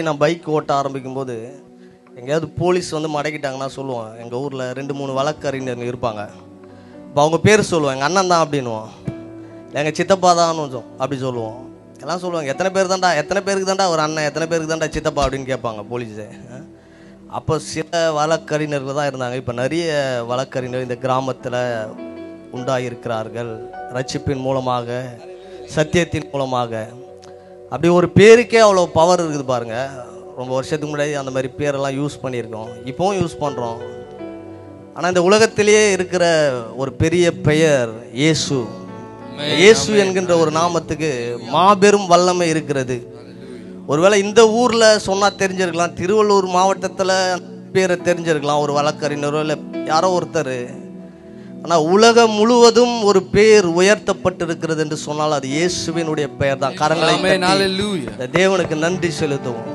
நான் பைக் ஓட்ட ஆரம்பிக்கும்போது எங்கேயாவது போலீஸ் வந்து மடக்கிட்டாங்கன்னா சொல்லுவோம், எங்கள் ஊரில் 2-3 வழக்கறிஞர்கள் இருப்பாங்க. இப்போ அவங்க பேர் சொல்லுவோம், எங்கள் அண்ணன் தான் அப்படின்னுவோம், எங்கள் சித்தப்பா தான் அப்படி சொல்லுவோம். எல்லாம் சொல்லுவாங்க, எத்தனை பேருக்கு தாண்டா ஒரு அண்ணன், எத்தனை பேருக்கு தாண்டா சித்தப்பா அப்படின்னு கேட்பாங்க போலீஸு. அப்போ சில வழக்கறிஞர்கள் தான் இருந்தாங்க. இப்போ நிறைய வழக்கறிஞர் இந்த கிராமத்தில் உண்டாயிருக்கிறார்கள், ரட்சிப்பின் மூலமாக, சத்தியத்தின் மூலமாக. அப்படி ஒரு பேருக்கே அவ்வளோ பவர் இருக்குது பாருங்கள். ரொம்ப வருஷத்துக்கு முன்னாடி அந்த மாதிரி பேரெல்லாம் யூஸ் பண்ணியிருக்கோம், இப்போவும் யூஸ் பண்ணுறோம். ஆனால் இந்த உலகத்திலேயே இருக்கிற ஒரு பெரிய பெயர் இயேசு. இயேசு என்கின்ற ஒரு நாமத்துக்கு மாபெரும் வல்லமை இருக்கிறது. ஒருவேளை இந்த ஊரில் சொன்னால் தெரிஞ்சிருக்கலாம், திருவள்ளூர் மாவட்டத்தில் பேரை தெரிஞ்சிருக்கலாம் ஒரு வழக்கறிஞரோ இல்லை யாரோ ஒருத்தர். ஆனால் உலகம் முழுவதும் ஒரு பேர் உயர்த்தப்பட்டிருக்கிறது என்று சொன்னால் அது இயேசுவினுடைய பெயர் தான். கரங்களை தேவனுக்கு நன்றி செலுத்துவோம்.